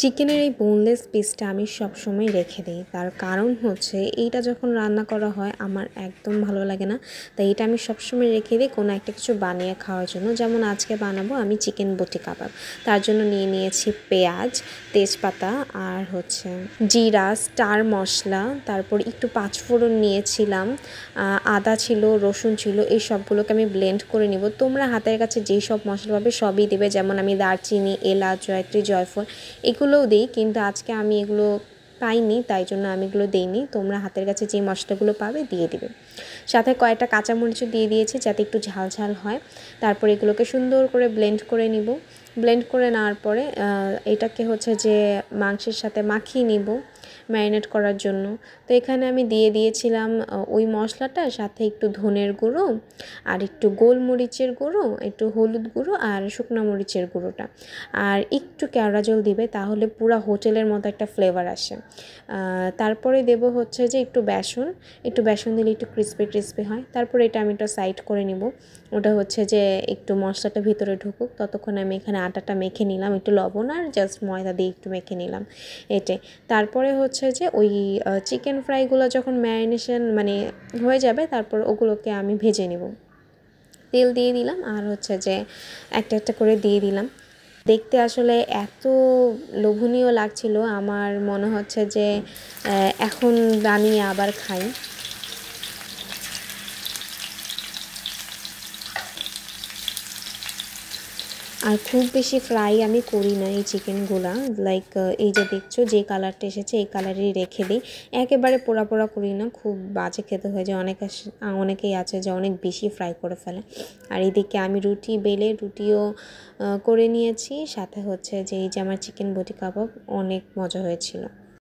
চিকেনের এই বোনলেস পিসটা আমি সবসময় রেখে দিই, তার কারণ হচ্ছে এইটা যখন রান্না করা হয় আমার একদম ভালো লাগে না। তাই এটা আমি সবসময় রেখে দিই কোনো একটা কিছু বানিয়ে খাওয়ার জন্য। যেমন আজকে বানাবো আমি চিকেন বটি কাবাব, তার জন্য নিয়ে নিয়েছি পেঁয়াজ, তেজপাতা আর হচ্ছে জিরা, স্টার মশলা, তারপর একটু পাঁচফোড়ন নিয়েছিলাম, আদা ছিল, রসুন ছিল, এই সবগুলোকে আমি ব্লেন্ড করে নিব। তোমরা হাতের কাছে যেই সব মশলা পাবে সবই দেবে, যেমন আমি দারচিনি, এলাচ, জয়ত্রী, জয়ফল এগুলোও দিই, কিন্তু আজকে আমি এগুলো পাইনি তাই জন্য আমি এগুলো দিইনি। তোমরা হাতের কাছে যে মশলাগুলো পাবে দিয়ে দিবে। সাথে কয়েকটা কাঁচামরিচও দিয়ে দিয়েছি যাতে একটু ঝাল ঝাল হয়। তারপর এগুলোকে সুন্দর করে ব্লেন্ড করে নিব। ব্লেন্ড করে নেওয়ার পরে এটাকে হচ্ছে যে মাংসের সাথে মাখিয়ে নিব ম্যারিনেট করার জন্য। তো এখানে আমি দিয়ে দিয়েছিলাম ওই মশলাটা, সাথে একটু ধনের গুঁড়ো আর একটু গোলমরিচের গুঁড়ো, একটু হলুদ গুঁড়ো আর শুকনো মরিচের গুঁড়োটা, আর একটু কেওড়া জল দিবে, তাহলে পুরো হোটেলের মতো একটা ফ্লেভার আসে। তারপরে দেব হচ্ছে যে একটু বেসন দিলে একটু ক্রিস্পি ক্রিস্পি হয়। তারপরে এটা আমি একটা সাইড করে নিব। ওটা হচ্ছে যে একটু মশলাটা ভিতরে ঢুকুক, ততক্ষণ আমি এখানে আটাটা মেখে নিলাম, একটু লবণ আর জাস্ট ময়দা দিয়ে একটু মেখে নিলাম এটাই। তারপরে হচ্ছে যে ওই চিকেন ফ্রাইগুলো যখন ম্যারিনেশন মানে হয়ে যাবে তারপর ওগুলোকে আমি ভেজে নেব। তেল দিয়ে দিলাম আর হচ্ছে যে একটা একটা করে দিয়ে দিলাম। দেখতে আসলে এত লোভনীয় লাগছিল, আমার মনে হচ্ছে যে এখন বানিয়ে আবার খাই। আর খুব বেশি ফ্রাই আমি করি না এই চিকেনগুলা, লাইক এই যে দেখছো যে কালারটা এসেছে এই কালারেই রেখে দিই। একেবারে পোড়া পোড়া করি না, খুব বাজে খেতে হয়ে যায়। অনেকেই আছে যে অনেক বেশি ফ্রাই করে ফেলে। আর এদিকে আমি রুটি বেলে রুটিও করে নিয়েছি, সাথে হচ্ছে যে এই যে আমার চিকেন বটি কাবাব অনেক মজা হয়েছিল।